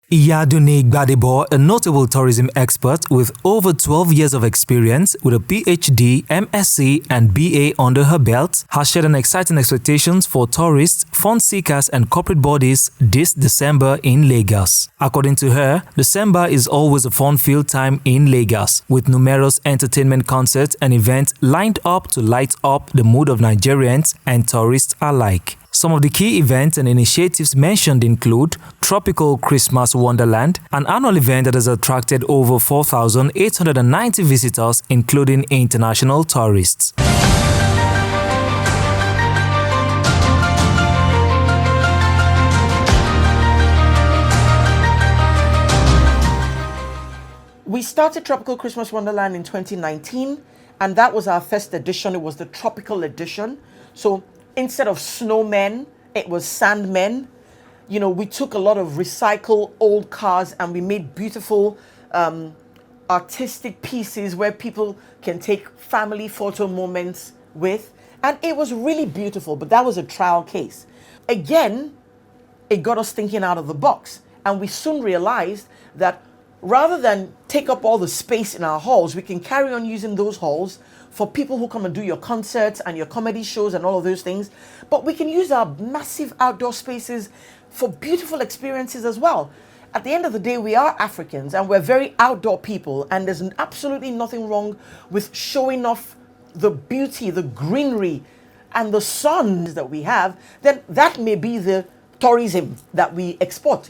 Iyadunni Gbadebo, a notable tourism expert with over 12 years of experience with a PhD, MSc and BA under her belt, has shared an exciting expectations for tourists, fund seekers and corporate bodies this December in Lagos. According to her, December is always a fun-filled time in Lagos, with numerous entertainment concerts and events lined up to light up the mood of Nigerians and tourists alike. Some of the key events and initiatives mentioned include Tropical Christmas Wonderland, an annual event that has attracted over 4,890 visitors, including international tourists. We started Tropical Christmas Wonderland in 2019, and that was our first edition. It was the tropical edition. So instead of snowmen, it was sandmen. You know, we took a lot of recycled old cars and we made beautiful artistic pieces where people can take family photo moments with. And it was really beautiful, but that was a trial case. Again, it got us thinking out of the box. And we soon realized that rather than take up all the space in our halls, we can carry on using those halls for people who come and do your concerts and your comedy shows and all of those things. But we can use our massive outdoor spaces for beautiful experiences as well. At the end of the day, we are Africans and we're very outdoor people, and there's absolutely nothing wrong with showing off the beauty, the greenery and the sun that we have. Then that may be the tourism that we export.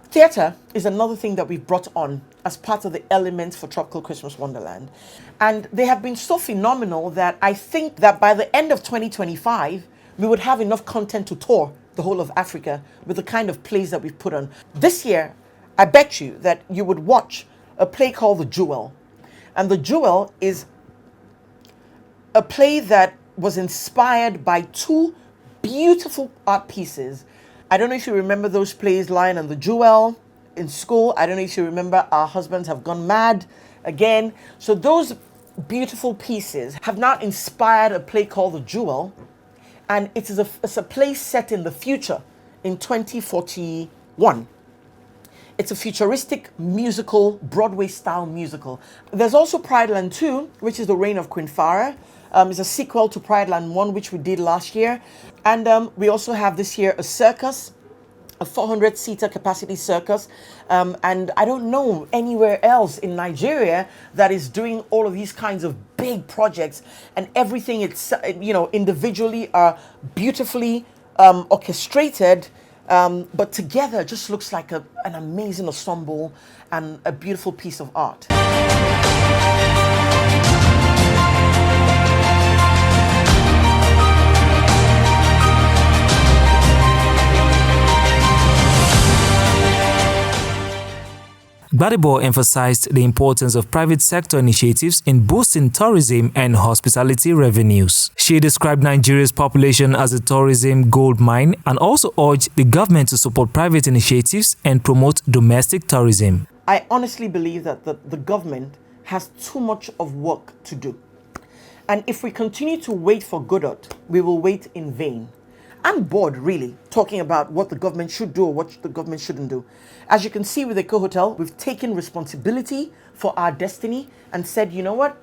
Theatre is another thing that we've brought on as part of the elements for Tropical Christmas Wonderland. And they have been so phenomenal that I think that by the end of 2025, we would have enough content to tour the whole of Africa with the kind of plays that we've put on. This year, I bet you that you would watch a play called The Jewel. And The Jewel is a play that was inspired by two beautiful art pieces. I don't know if you remember those plays, Lion and the Jewel, in school. I don't know if you remember Our Husbands Have Gone Mad again. So those beautiful pieces have now inspired a play called The Jewel. And it's a play set in the future in 2041. It's a futuristic musical, Broadway-style musical. There's also Pride Land 2, which is The Reign of Queen Farah. It's a sequel to Pride Land 1, which we did last year. And we also have this year a circus, a 400-seater capacity circus. And I don't know anywhere else in Nigeria that is doing all of these kinds of big projects. And everything, it's, you know, individually are beautifully orchestrated. But together just looks like an amazing ensemble and a beautiful piece of art. Gbadebo emphasized the importance of private sector initiatives in boosting tourism and hospitality revenues. She described Nigeria's population as a tourism goldmine and also urged the government to support private initiatives and promote domestic tourism. I honestly believe that the government has too much of work to do. And if we continue to wait for Godot, we will wait in vain. I'm bored, really, talking about what the government should do or what the government shouldn't do. As you can see with Eco Hotel, we've taken responsibility for our destiny and said, you know what?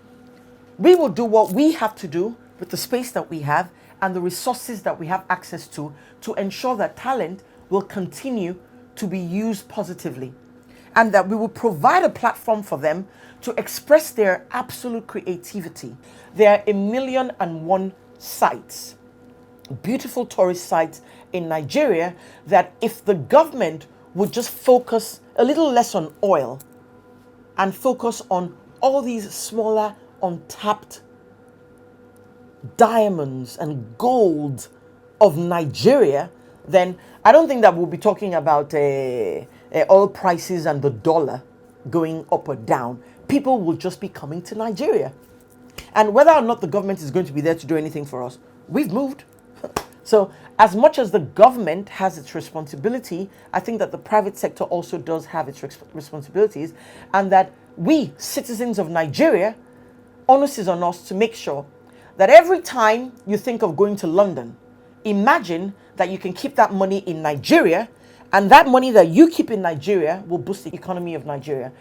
We will do what we have to do with the space that we have and the resources that we have access to ensure that talent will continue to be used positively. And that we will provide a platform for them to express their absolute creativity. There are 1,000,001 sites, beautiful tourist sites in Nigeria, that if the government would just focus a little less on oil and focus on all these smaller untapped diamonds and gold of Nigeria, then I don't think that we'll be talking about oil prices and the dollar going up or down. People will just be coming to Nigeria. And whether or not the government is going to be there to do anything for us, we've moved. So as much as the government has its responsibility, I think that the private sector also does have its responsibilities, and that we, citizens of Nigeria, onus is on us to make sure that every time you think of going to London, imagine that you can keep that money in Nigeria, and that money that you keep in Nigeria will boost the economy of Nigeria.